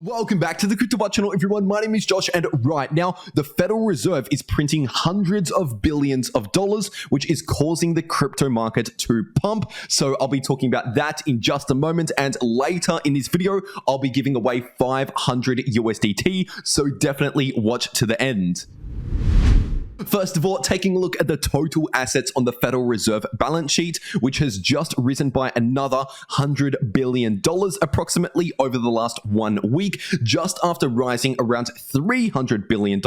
Welcome back to the cryptowrld channel, everyone. My name is Josh, and right now the Federal Reserve is printing hundreds of billions of dollars, which is causing the crypto market to pump. So I'll be talking about that in just a moment, and later in this video I'll be giving away 500 USDT, so definitely watch to the end. First of all, taking a look at the total assets on the Federal Reserve balance sheet, which has just risen by another $100 billion approximately over the last 1 week, just after rising around $300 billion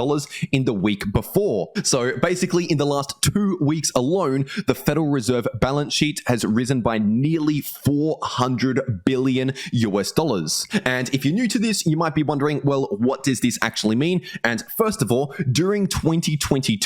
in the week before. So basically, in the last 2 weeks alone, the Federal Reserve balance sheet has risen by nearly 400 billion US dollars. And if you're new to this, you might be wondering, well, what does this actually mean? And first of all, during 2022,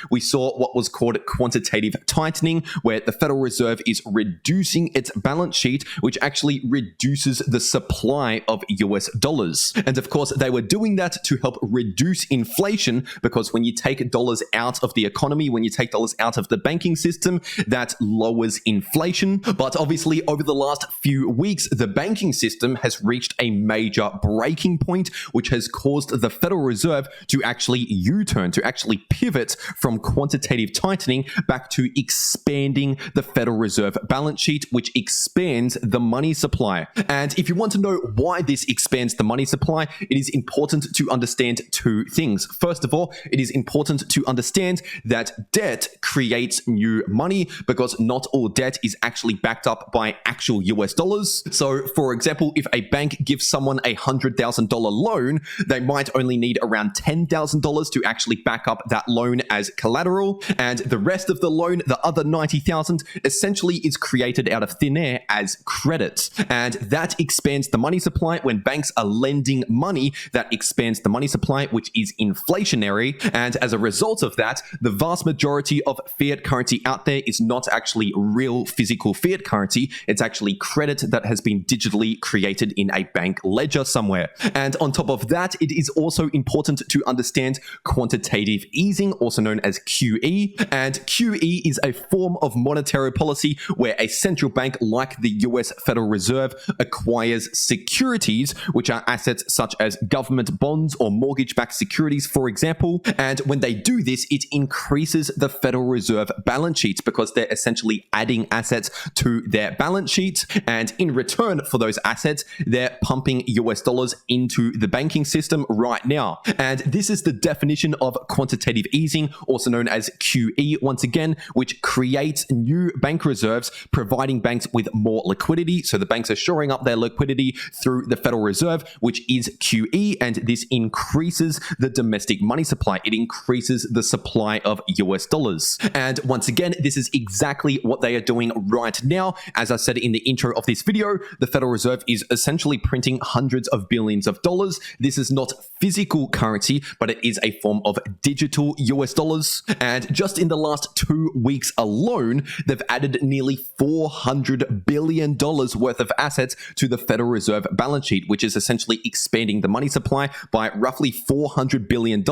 we saw what was called quantitative tightening, where the Federal Reserve is reducing its balance sheet, which actually reduces the supply of US dollars. And of course, they were doing that to help reduce inflation, because when you take dollars out of the economy, when you take dollars out of the banking system, that lowers inflation. But obviously, over the last few weeks, the banking system has reached a major breaking point, which has caused the Federal Reserve to actually U-turn, to actually pivot from quantitative tightening back to expanding the Federal Reserve balance sheet, which expands the money supply. And if you want to know why this expands the money supply, it is important to understand two things. First of all, it is important to understand that debt creates new money, because not all debt is actually backed up by actual US dollars. So, for example, if a bank gives someone a $100,000 loan, they might only need around $10,000 to actually back up that loan as collateral, and the rest of the loan, the other 90,000, essentially is created out of thin air as credit. And that expands the money supply. When banks are lending money, that expands the money supply, which is inflationary. And as a result of that, the vast majority of fiat currency out there is not actually real physical fiat currency. It's actually credit that has been digitally created in a bank ledger somewhere. And on top of that, it is also important to understand quantitative easing, also known as QE. And QE is a form of monetary policy where a central bank like the US Federal Reserve acquires securities, which are assets such as government bonds or mortgage-backed securities, for example. And when they do this, it increases the Federal Reserve balance sheet, because they're essentially adding assets to their balance sheet. And in return for those assets, they're pumping US dollars into the banking system right now. And this is the definition of quantitative easing, also known as QE once again, which creates new bank reserves, providing banks with more liquidity. So the banks are shoring up their liquidity through the Federal Reserve, which is QE, and this increases the domestic money supply. It increases the supply of US dollars. And once again, this is exactly what they are doing right now. As I said in the intro of this video, the Federal Reserve is essentially printing hundreds of billions of dollars. This is not physical currency, but it is a form of digital US dollars. And just in the last 2 weeks alone, they've added nearly $400 billion worth of assets to the Federal Reserve balance sheet, which is essentially expanding the money supply by roughly $400 billion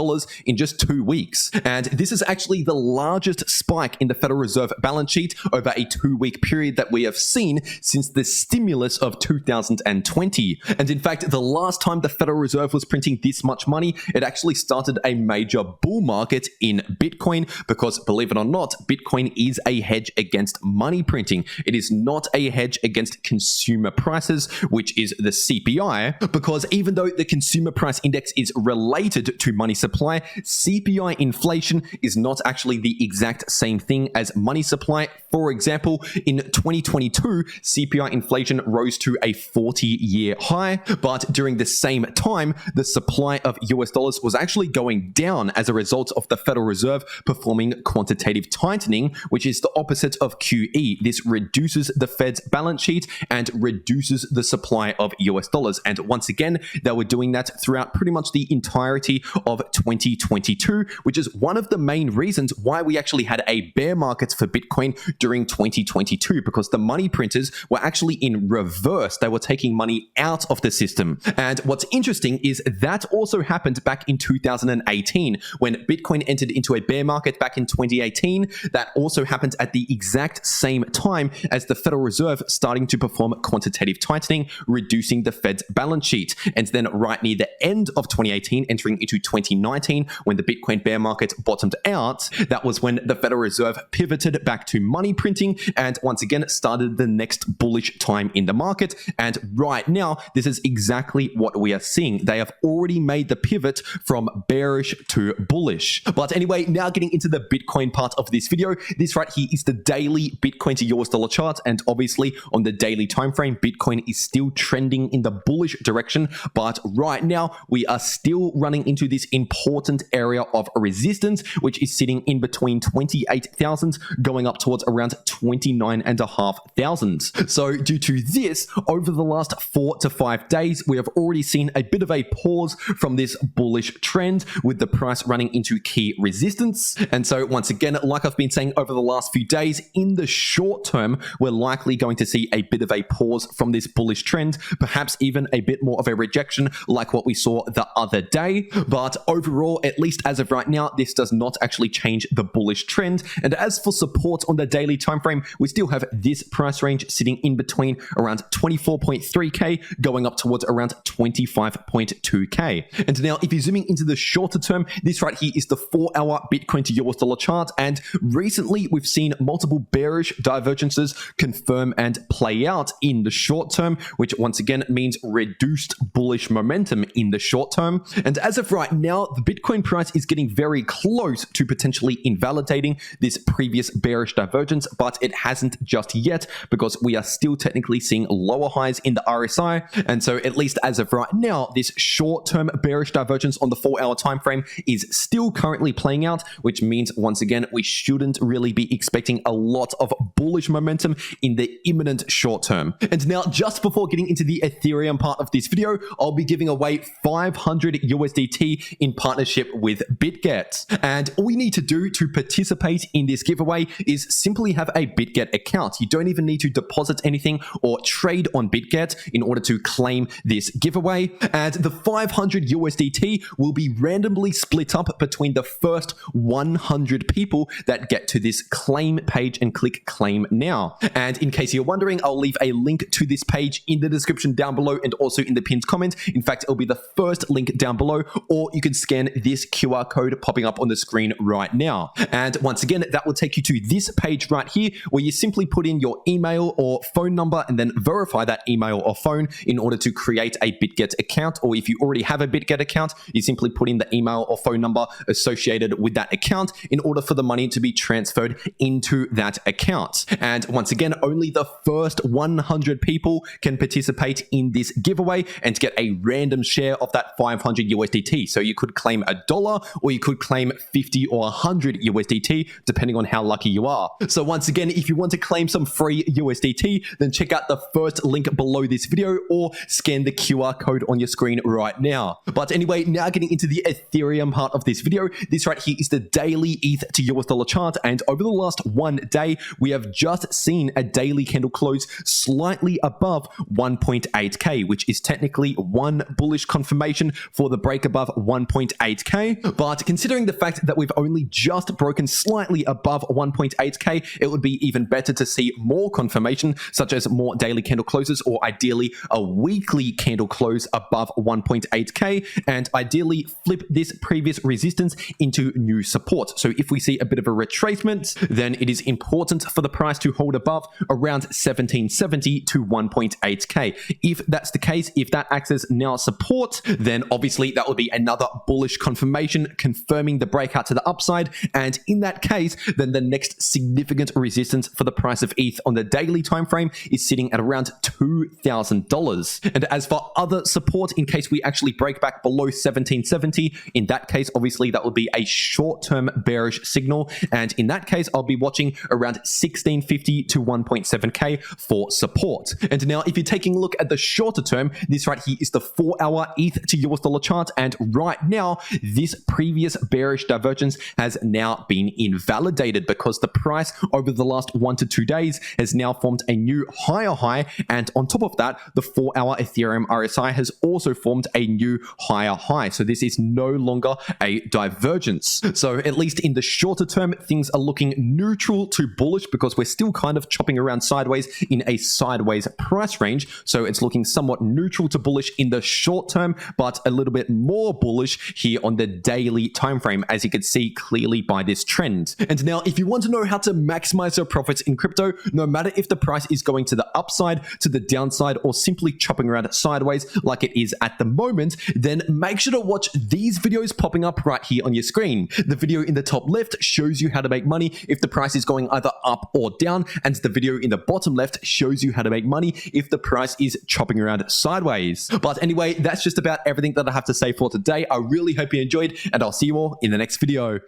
in just 2 weeks. And this is actually the largest spike in the Federal Reserve balance sheet over a 2-week period that we have seen since the stimulus of 2020. And in fact, the last time the Federal Reserve was printing this much money, it actually started a major bull market in Bitcoin, because believe it or not, Bitcoin is a hedge against money printing. It is not a hedge against consumer prices, which is the CPI, because even though the consumer price index is related to money supply, CPI inflation is not actually the exact same thing as money supply. For example, in 2022, CPI inflation rose to a 40-year high, but during the same time, the supply of US dollars was actually going down as a result of the Federal Reserve performing quantitative tightening, which is the opposite of QE. This reduces the Fed's balance sheet and reduces the supply of US dollars. And once again, they were doing that throughout pretty much the entirety of 2022, which is one of the main reasons why we actually had a bear market for Bitcoin during 2022, because the money printers were actually in reverse. They were taking money out of the system. And what's interesting is that also happened back in 2018 when Bitcoin entered into a bear market back in 2018. That also happened at the exact same time as the Federal Reserve starting to perform quantitative tightening, reducing the Fed's balance sheet. And then right near the end of 2018, entering into 2019, when the Bitcoin bear market bottomed out, that was when the Federal Reserve pivoted back to money printing and once again started the next bullish time in the market. And right now, this is exactly what we are seeing. They have already made the pivot from bearish to bullish. But anyway, now getting into the Bitcoin part of this video, this right here is the daily Bitcoin to US dollar chart. And obviously on the daily time frame, Bitcoin is still trending in the bullish direction. But right now, we are still running into this important area of resistance, which is sitting in between 28,000 going up towards around 29,500. So due to this, over the last 4 to 5 days, we have already seen a bit of a pause from this bullish trend with the price running into key resistance. And so once again, like I've been saying over the last few days, in the short term, we're likely going to see a bit of a pause from this bullish trend, perhaps even a bit more of a rejection like what we saw the other day. But overall, at least as of right now, this does not actually change the bullish trend. And as for support on the daily time frame, we still have this price range sitting in between around 24.3k going up towards around 25.2k. And now if you're zooming into the shorter term, this right here is the 4-hour Bitcoin to US dollar chart. And recently we've seen multiple bearish divergences confirm and play out in the short term, which once again means reduced bullish momentum in the short term. And as of right now, the Bitcoin price is getting very close to potentially invalidating this previous bearish divergence, but it hasn't just yet because we are still technically seeing lower highs in the RSI. And so at least as of right now, this short-term bearish divergence on the 4-hour time frame is still currently playing out, which means once again, we shouldn't really be expecting a lot of bullish momentum in the imminent short term. And now just before getting into the Ethereum part of this video, I'll be giving away 500 USDT in partnership with Bitget. And all you need to do to participate in this giveaway is simply have a Bitget account. You don't even need to deposit anything or trade on Bitget in order to claim this giveaway. And the 500 USDT will be randomly split up between the first 100 people that get to this claim page and click claim now. And in case you're wondering, I'll leave a link to this page in the description down below and also in the pinned comment. In fact, it'll be the first link down below, or you can scan this QR code popping up on the screen right now. And once again, that will take you to this page right here where you simply put in your email or phone number and then verify that email or phone in order to create a Bitget account. Or if you already have a Bitget account, you simply put in the email or phone number associated with that account in order for the money to be transferred into that account. And once again, only the first 100 people can participate in this giveaway and get a random share of that 500 USDT. So you could claim $1 or you could claim 50 or 100 USDT, depending on how lucky you are. So once again, if you want to claim some free USDT, then check out the first link below this video or scan the QR code on your screen right now. But anyway, now getting into the Ethereum part of this video, this right here is the daily ETH to US dollar chart. And over the last 1 day, we have just seen a daily candle close slightly above 1.8k, which is technically one bullish confirmation for the break above 1.8k. But considering the fact that we've only just broken slightly above 1.8k, it would be even better to see more confirmation, such as more daily candle closes, or ideally a weekly candle close above 1.8k, and ideally flip this previous resistance into new support. So if we see a bit of a retracement, then it is important for the price to hold above around 1770 to 1.8k. If that's the case, if that acts as now support, then obviously that would be another bullish confirmation confirming the breakout to the upside. And in that case, then the next significant resistance for the price of ETH on the daily time frame is sitting at around $2,000. And as for other support, in case we actually break back below 1770, in that case, obviously that would be a short-term bearish signal. And in that case, I'll be watching around 1650 to 1.7k for support. And now if you're taking a look at the shorter term, this right here is the 4-hour ETH to US dollar chart. And right now, this previous bearish divergence has now been invalidated because the price over the last 1 to 2 days has now formed a new higher high. And on top of that, the 4-hour Ethereum RSI has also formed a new higher high. So this is no longer a divergence divergence. So at least in the shorter term, things are looking neutral to bullish because we're still kind of chopping around sideways in a sideways price range. So it's looking somewhat neutral to bullish in the short term, but a little bit more bullish here on the daily time frame, as you can see clearly by this trend. And now, if you want to know how to maximize your profits in crypto, no matter if the price is going to the upside, to the downside, or simply chopping around sideways like it is at the moment, then make sure to watch these videos popping up right here on your screen. The video in the top left shows you how to make money if the price is going either up or down, and the video in the bottom left shows you how to make money if the price is chopping around sideways. But anyway, that's just about everything that I have to say for today. I really hope you enjoyed, and I'll see you all in the next video.